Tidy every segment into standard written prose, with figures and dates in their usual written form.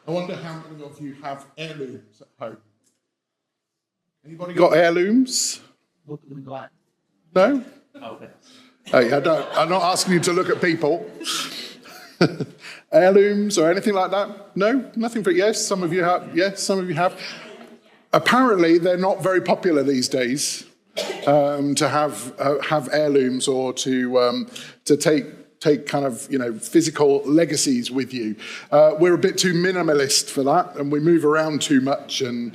I wonder how many of you have heirlooms at home. Anybody got heirlooms? No? Okay. Hey, I'm not asking you to look at people. Heirlooms or anything like that? No? Nothing for yes? Some of you have? Yes, some of you have. Apparently, they're not very popular these days to have heirlooms or to take kind of, physical legacies with you. We're a bit too minimalist for that, and we move around too much, and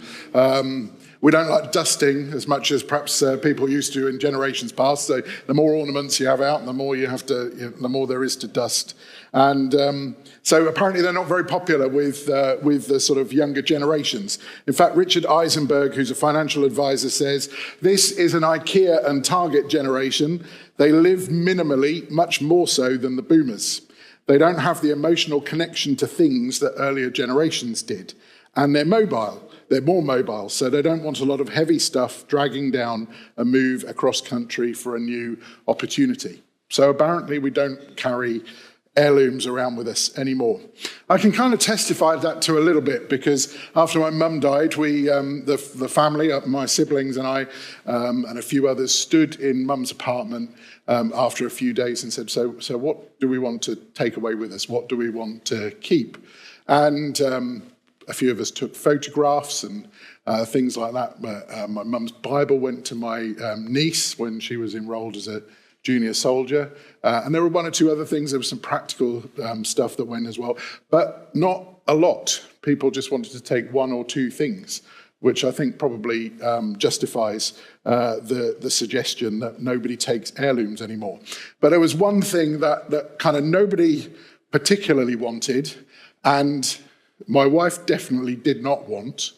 we don't like dusting as much as perhaps people used to in generations past. So the more ornaments you have out, the more the more there is to dust. And so apparently they're not very popular with the sort of younger generations. In fact, Richard Eisenberg, who's a financial advisor, says, this is an IKEA and Target generation. They live minimally, much more so than the boomers. They don't have the emotional connection to things that earlier generations did. And they're mobile. They're more mobile, so they don't want a lot of heavy stuff dragging down a move across country for a new opportunity. So apparently we don't carry heirlooms around with us anymore. I can kind of testify that to a little bit because after my mum died, we, the family, my siblings and I, and a few others stood in mum's apartment after a few days and said, so what do we want to take away with us? What do we want to keep? And a few of us took photographs and things like that. My mum's Bible went to my niece when she was enrolled as a junior soldier. And there were one or two other things. There was some practical stuff that went as well, but not a lot. People just wanted to take one or two things, which I think probably justifies the suggestion that nobody takes heirlooms anymore. But there was one thing that kind of nobody particularly wanted, and my wife definitely did not want.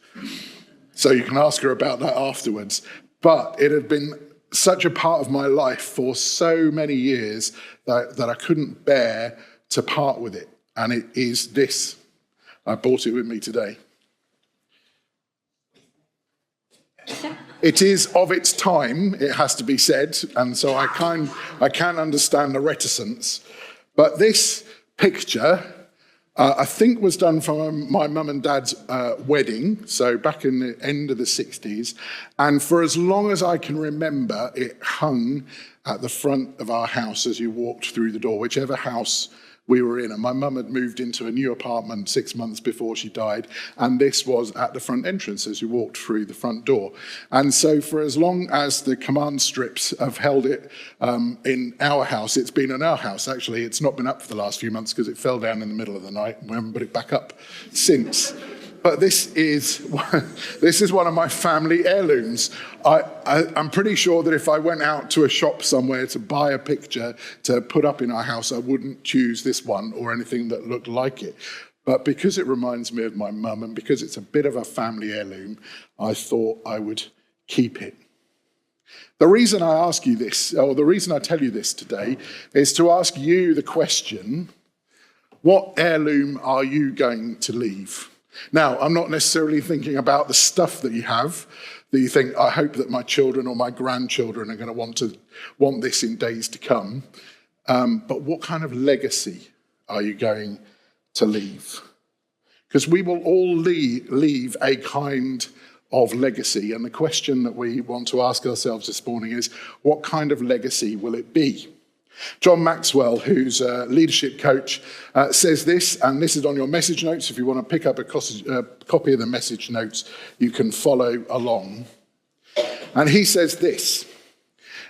So you can ask her about that afterwards. But it had been such a part of my life for so many years that I couldn't bear to part with it. And it is this. I brought it with me today. It is of its time, it has to be said, and so I can understand the reticence. But this picture, I think was done for my mum and dad's wedding, so back in the end of the 60s. And for as long as I can remember, it hung at the front of our house as you walked through the door, whichever house we were in. And my mum had moved into a new apartment 6 months before she died, and this was at the front entrance as you walked through the front door. And so for as long as the command strips have held it in our house, it's been in our house. Actually, it's not been up for the last few months because it fell down in the middle of the night, and we haven't put it back up since. But this is one of my family heirlooms. I'm pretty sure that if I went out to a shop somewhere to buy a picture to put up in our house, I wouldn't choose this one or anything that looked like it. But because it reminds me of my mum and because it's a bit of a family heirloom, I thought I would keep it. The reason I ask you this, or the reason I tell you this today, is to ask you the question, what heirloom are you going to leave? Now, I'm not necessarily thinking about the stuff that you have, that you think, I hope that my children or my grandchildren are going to want this in days to come. But what kind of legacy are you going to leave? Because we will all leave a kind of legacy. And the question that we want to ask ourselves this morning is, what kind of legacy will it be? John Maxwell, who's a leadership coach, says this, and this is on your message notes. If you want to pick up a copy of the message notes, you can follow along. And he says this,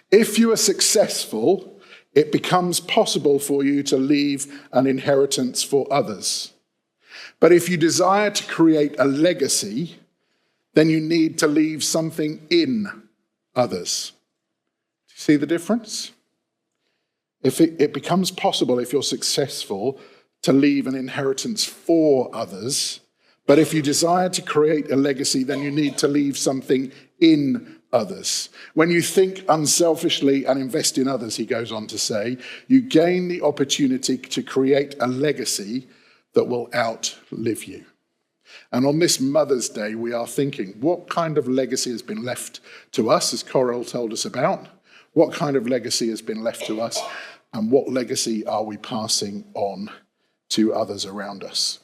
if you are successful, it becomes possible for you to leave an inheritance for others. But if you desire to create a legacy, then you need to leave something in others. Do you see the difference? If it becomes possible, if you're successful, to leave an inheritance for others, but if you desire to create a legacy, then you need to leave something in others. When you think unselfishly and invest in others, he goes on to say, you gain the opportunity to create a legacy that will outlive you. And on this Mother's Day, we are thinking, what kind of legacy has been left to us, as Coral told us about? What kind of legacy has been left to us? And what legacy are we passing on to others around us?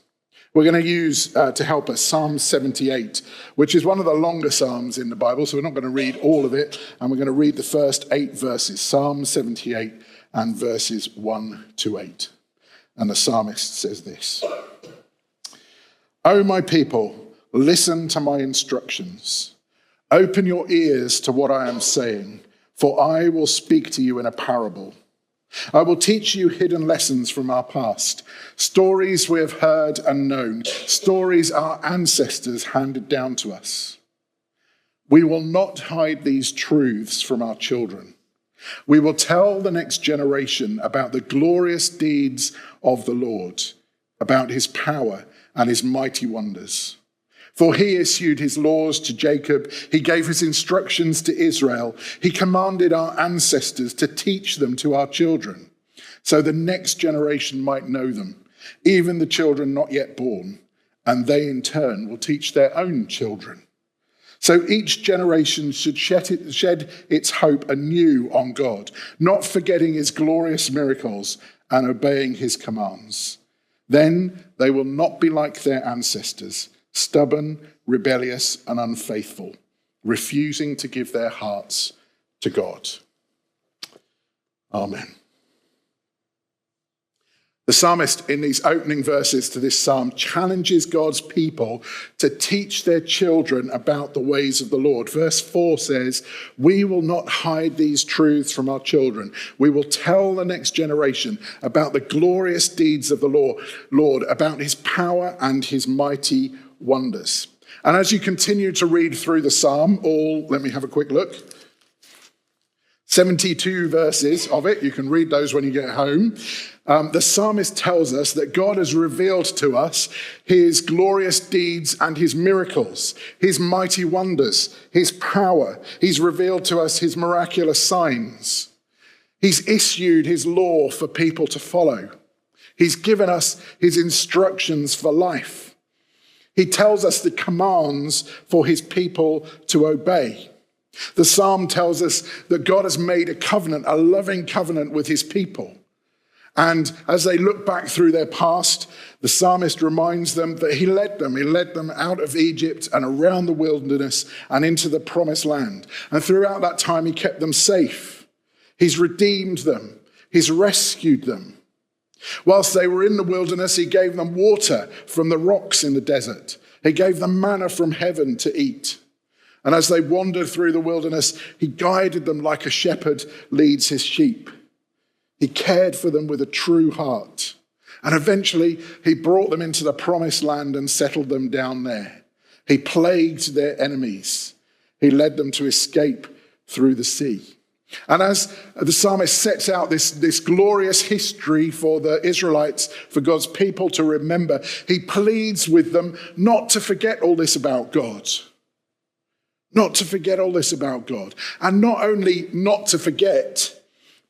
We're going to use, to help us, Psalm 78, which is one of the longer Psalms in the Bible, so we're not going to read all of it, and we're going to read the first 8 verses, Psalm 78 and verses 1 to 8. And the psalmist says this: "O my people, listen to my instructions. Open your ears to what I am saying, for I will speak to you in a parable. I will teach you hidden lessons from our past, stories we have heard and known, stories our ancestors handed down to us. We will not hide these truths from our children. We will tell the next generation about the glorious deeds of the Lord, about his power and his mighty wonders. For he issued his laws to Jacob. He gave his instructions to Israel. He commanded our ancestors to teach them to our children, so the next generation might know them, even the children not yet born, and they in turn will teach their own children. So each generation should shed its hope anew on God, not forgetting his glorious miracles and obeying his commands. Then they will not be like their ancestors, stubborn, rebellious, and unfaithful, refusing to give their hearts to God." Amen. The psalmist, in these opening verses to this psalm, challenges God's people to teach their children about the ways of the Lord. Verse 4 says, "We will not hide these truths from our children. We will tell the next generation about the glorious deeds of the Lord, about his power and his mighty wonders." And as you continue to read through the psalm, let me have a quick look. 72 verses of it, you can read those when you get home. The psalmist tells us that God has revealed to us his glorious deeds and his miracles, his mighty wonders, his power. He's revealed to us his miraculous signs. He's issued his law for people to follow. He's given us his instructions for life. He tells us the commands for his people to obey. The psalm tells us that God has made a covenant, a loving covenant with his people. And as they look back through their past, the psalmist reminds them that he led them out of Egypt and around the wilderness and into the promised land. And throughout that time, he kept them safe. He's redeemed them. He's rescued them. Whilst they were in the wilderness, he gave them water from the rocks in the desert. He gave them manna from heaven to eat. And as they wandered through the wilderness, he guided them like a shepherd leads his sheep. He cared for them with a true heart. And eventually, he brought them into the promised land and settled them down there. He plagued their enemies. He led them to escape through the sea. And as the psalmist sets out this glorious history for the Israelites, for God's people to remember, he pleads with them not to forget all this about God. Not to forget all this about God. And not only not to forget,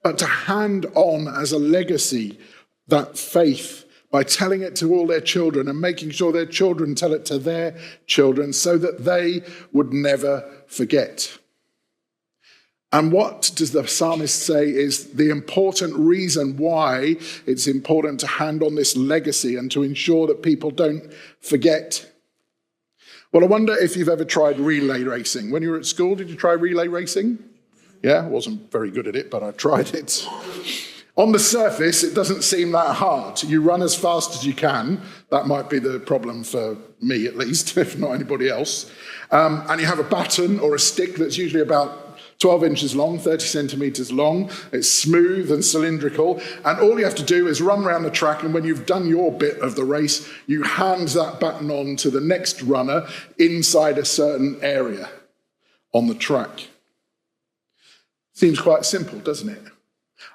but to hand on as a legacy that faith by telling it to all their children and making sure their children tell it to their children so that they would never forget. And what does the psalmist say is the important reason why it's important to hand on this legacy and to ensure that people don't forget? Well, I wonder if you've ever tried relay racing. When you were at school, did you try relay racing? Yeah, I wasn't very good at it, but I tried it. On the surface, it doesn't seem that hard. You run as fast as you can. That might be the problem for me, at least, if not anybody else. And you have a baton or a stick that's usually about 12 inches long, 30 centimeters long. It's smooth and cylindrical. And all you have to do is run around the track. And when you've done your bit of the race, you hand that baton on to the next runner inside a certain area on the track. Seems quite simple, doesn't it?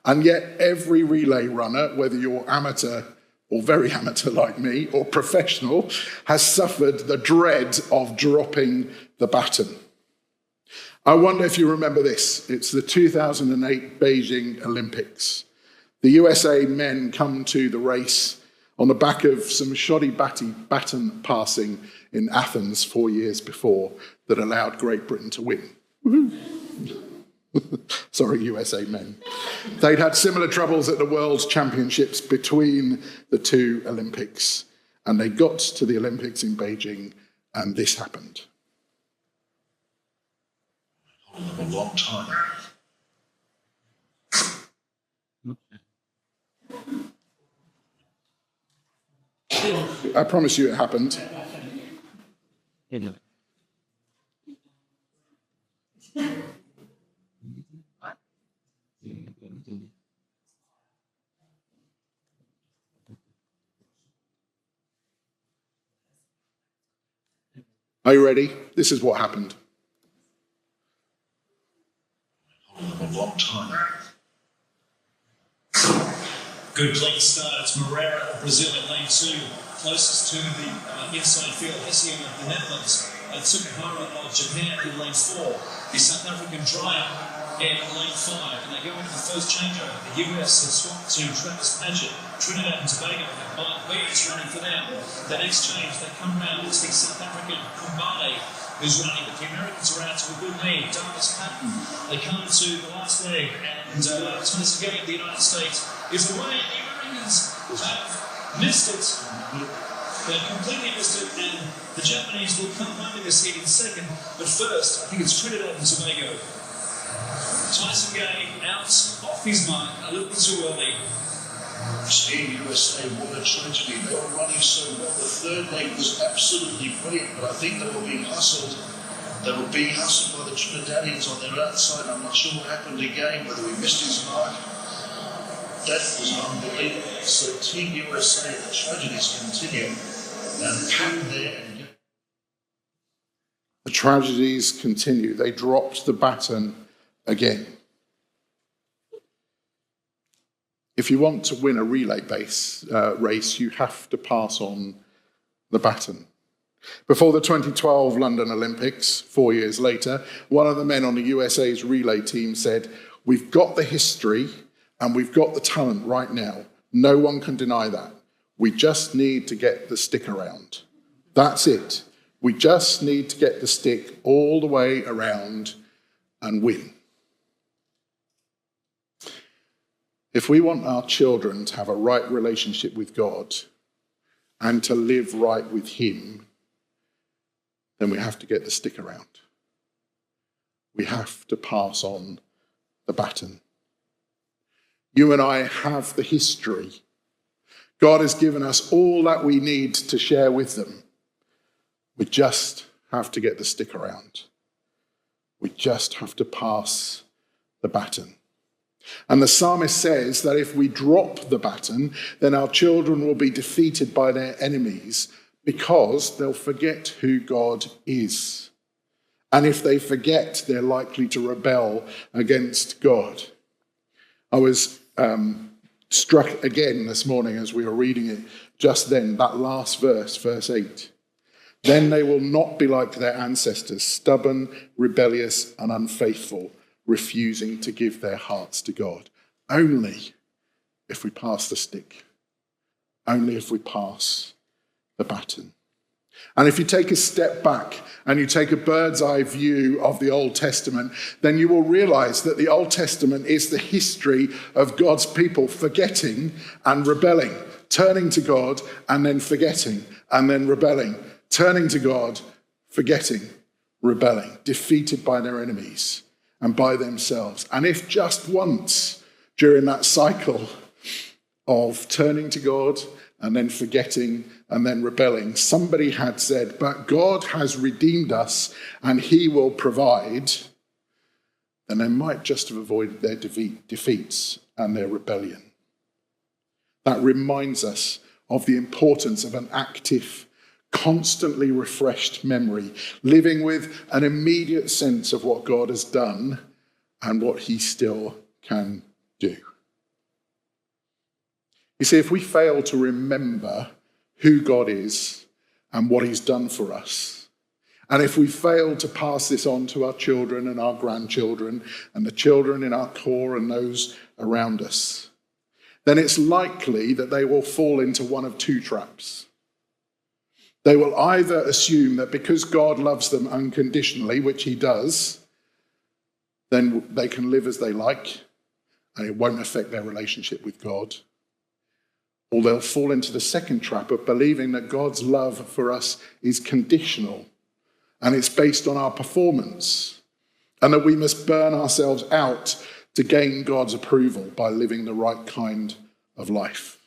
And yet every relay runner, whether you're amateur or very amateur like me, or professional, has suffered the dread of dropping the baton. I wonder if you remember this. It's the 2008 Beijing Olympics. The USA men come to the race on the back of some shoddy baton passing in Athens 4 years before that allowed Great Britain to win. Sorry, USA men. They'd had similar troubles at the World Championships between the two Olympics. And they got to the Olympics in Beijing, and this happened. A long time. I promise you it happened. Are you ready? This is what happened. A long time. Good clean start. It's Moreira of Brazil in lane 2, closest to the inside field. Heirloom of the Netherlands. Susanna of Japan in lane 4. The South African Dryer in lane 5. And they go into the first changeover. The US has swapped to Travis Paget. Trinidad and Tobago have Mark Weeds running for them. The next change, they come round. It's the South African Kumbane who's running, but the Americans are out to a good lead. Baton. They come to the last leg, and Thomas again, the United States is the way. The Americans have missed it. They've completely missed it, and the Japanese will come home in this heat in second. But first, I think it's Trinidad and Tobago. Tyson Gay out off his mark a little bit too early. Team USA, what a tragedy. They were running so well. The third leg was absolutely brilliant, but I think they were being hustled. They were being hustled by the Trinidadians on their outside. I'm not sure what happened again, whether we missed his mark. That was unbelievable. So Team USA, the tragedies continue. And Pat there. The tragedies continue. They dropped the baton again. If you want to win a relay race, you have to pass on the baton. Before the 2012 London Olympics, 4 years later, one of the men on the USA's relay team said, "We've got the history and we've got the talent right now. No one can deny that. We just need to get the stick around. That's it. We just need to get the stick all the way around and win." If we want our children to have a right relationship with God and to live right with him, then we have to get the stick around. We have to pass on the baton. You and I have the history. God has given us all that we need to share with them. We just have to get the stick around. We just have to pass the baton. And the psalmist says that if we drop the baton, then our children will be defeated by their enemies because they'll forget who God is. And if they forget, they're likely to rebel against God. I was struck again this morning as we were reading it just then, that last verse, verse 8. Then they will not be like their ancestors, stubborn, rebellious, and unfaithful, refusing to give their hearts to God. Only if we pass the stick. Only if we pass the baton. And if you take a step back and you take a bird's eye view of the Old Testament, then you will realize that the Old Testament is the history of God's people forgetting and rebelling, turning to God and then forgetting and then rebelling, turning to God, forgetting, rebelling, defeated by their enemies and by themselves. And if just once during that cycle of turning to God and then forgetting and then rebelling, somebody had said, but God has redeemed us and he will provide, then they might just have avoided their defeats and their rebellion. That reminds us of the importance of an active, constantly refreshed memory, living with an immediate sense of what God has done and what he still can do. You see, if we fail to remember who God is and what he's done for us, and if we fail to pass this on to our children and our grandchildren and the children in our core and those around us, then it's likely that they will fall into one of two traps. They will either assume that because God loves them unconditionally, which he does, then they can live as they like and it won't affect their relationship with God. Or they'll fall into the second trap of believing that God's love for us is conditional and it's based on our performance, and that we must burn ourselves out to gain God's approval by living the right kind of life.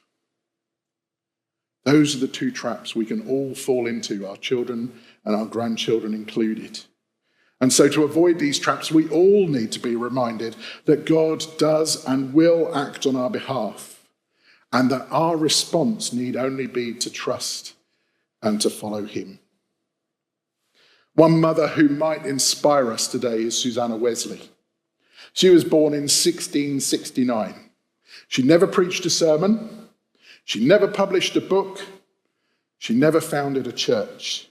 Those are the two traps we can all fall into, our children and our grandchildren included. And so to avoid these traps, we all need to be reminded that God does and will act on our behalf, and that our response need only be to trust and to follow him. One mother who might inspire us today is Susanna Wesley. She was born in 1669. She never preached a sermon. She never published a book. She never founded a church.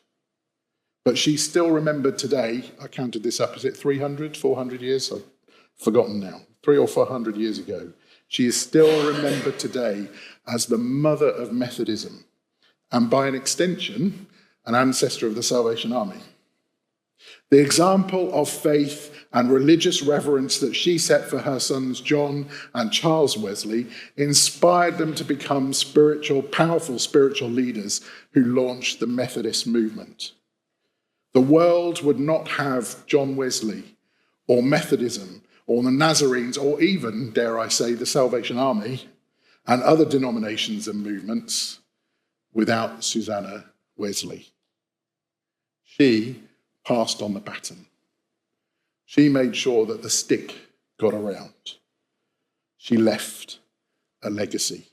But she's still remembered today. I counted this up. Is it 300, 400 years? I've forgotten now. 300 or 400 years ago. She is still remembered today as the mother of Methodism, and by an extension, an ancestor of the Salvation Army. The example of faith and religious reverence that she set for her sons John and Charles Wesley inspired them to become powerful spiritual leaders who launched the Methodist movement. The world would not have John Wesley or Methodism or the Nazarenes or even, dare I say, the Salvation Army and other denominations and movements without Susanna Wesley. She passed on the baton. She made sure that the stick got around. She left a legacy.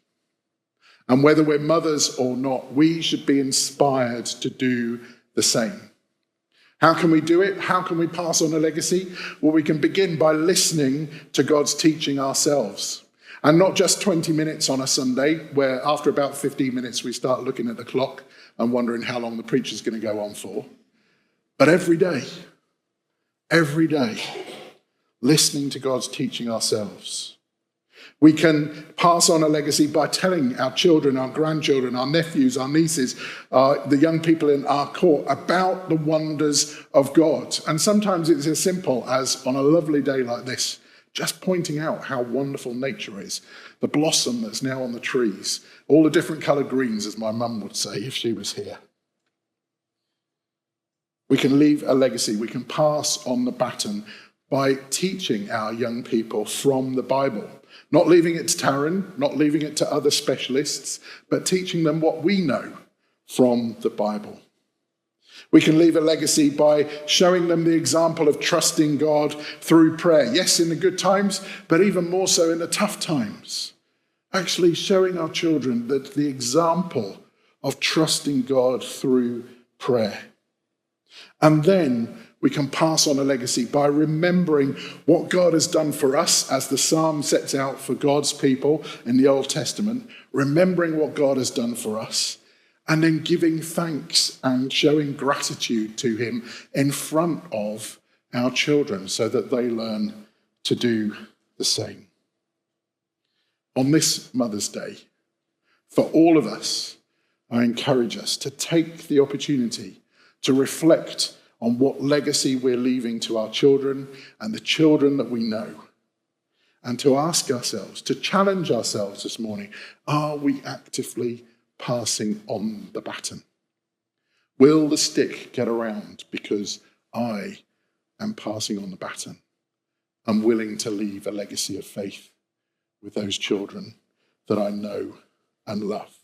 And whether we're mothers or not, we should be inspired to do the same. How can we do it? How can we pass on a legacy? Well, we can begin by listening to God's teaching ourselves. And not just 20 minutes on a Sunday, where after about 15 minutes we start looking at the clock and wondering how long the preacher's going to go on for. But every day, listening to God's teaching ourselves. We can pass on a legacy by telling our children, our grandchildren, our nephews, our nieces, the young people in our court about the wonders of God. And sometimes it's as simple as, on a lovely day like this, just pointing out how wonderful nature is. The blossom that's now on the trees, all the different coloured greens, as my mum would say if she was here. We can leave a legacy. We can pass on the baton by teaching our young people from the Bible. Not leaving it to Taryn, not leaving it to other specialists, but teaching them what we know from the Bible. We can leave a legacy by showing them the example of trusting God through prayer. Yes, in the good times, but even more so in the tough times. Actually showing our children that the example of trusting God through prayer. And then we can pass on a legacy by remembering what God has done for us, as the psalm sets out for God's people in the Old Testament, remembering what God has done for us, and then giving thanks and showing gratitude to him in front of our children so that they learn to do the same. On this Mother's Day, for all of us, I encourage us to take the opportunity to reflect on what legacy we're leaving to our children and the children that we know. And to ask ourselves, to challenge ourselves this morning, are we actively passing on the baton? Will the stick get around because I am passing on the baton? I'm willing to leave a legacy of faith with those children that I know and love.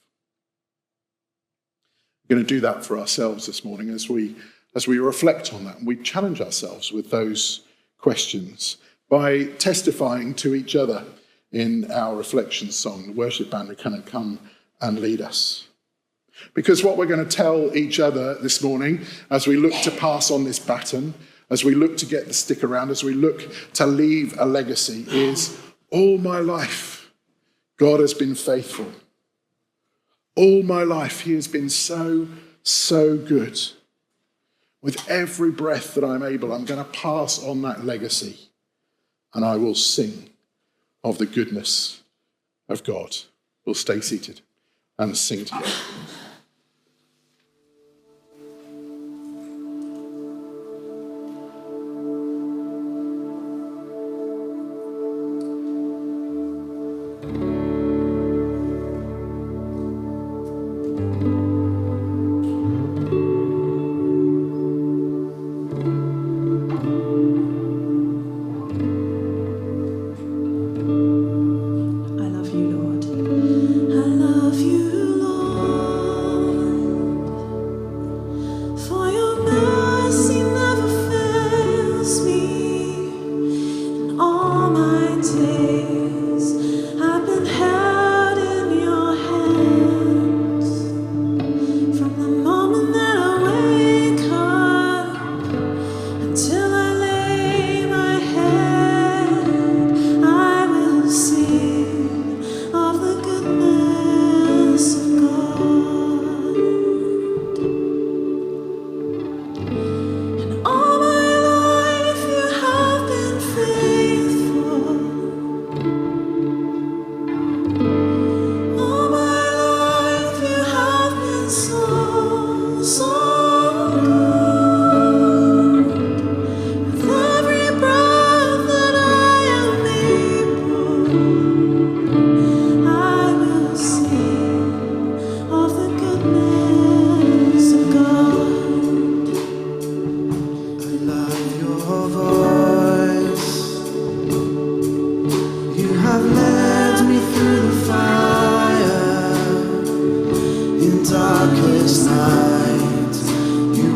We're going to do that for ourselves this morning as we reflect on that, and we challenge ourselves with those questions by testifying to each other in our reflection song. The worship band are going to come and lead us. Because what we're going to tell each other this morning as we look to pass on this baton, as we look to get the stick around, as we look to leave a legacy is, all my life, God has been faithful. All my life, he has been so, so good. With every breath that I'm able, I'm going to pass on that legacy, and I will sing of the goodness of God. We'll stay seated and sing together.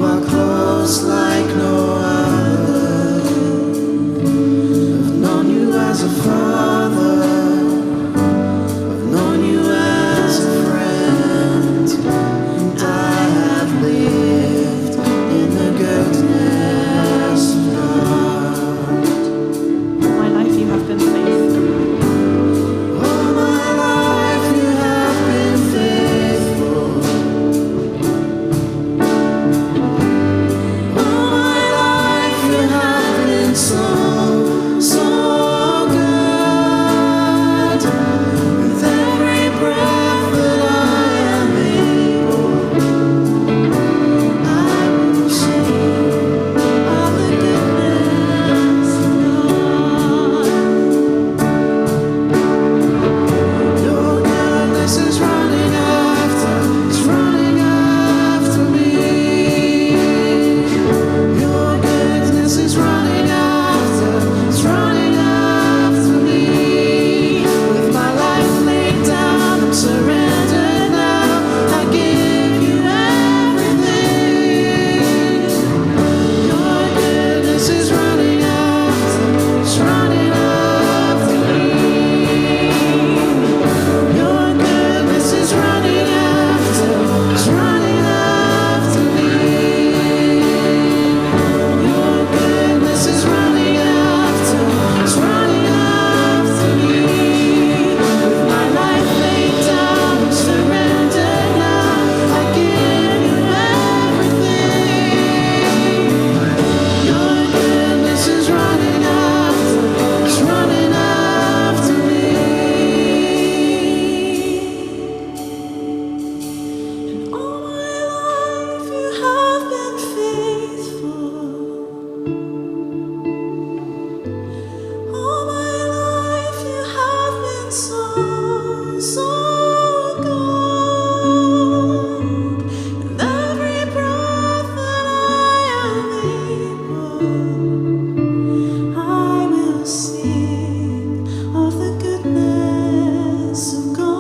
are close like no other. I've known you as a father, I've known you as a friend, and I have lived in the goodness of God. My life you have been faithful. All my life you have been faithful. All my life you have been so, so good. With every breath that I am able, I will sing of the goodness of God. Your goodness is running after me. Your goodness is running after me. With my life laid down, I'm surrendered now. I give you everything. Your goodness is running after me. Your goodness is running after me. Your goodness is running after me. With my life laid down, I'm surrendered now. I give you everything. Your goodness is running after me. And all my life you have been faithful. All my life you have been so, so good. And every breath that I am able, I will sing of the goodness of God.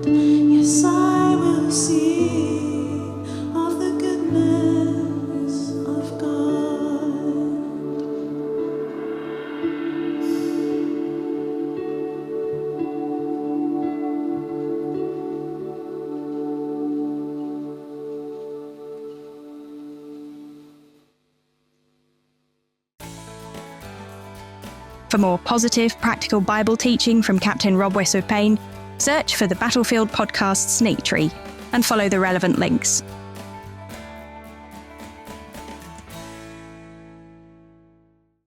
Yes, I will sing of the goodness of God. For more positive, practical Bible teaching from Captain Rob Westwood-Payne, search for the Battlefield podcast Snake Tree and follow the relevant links.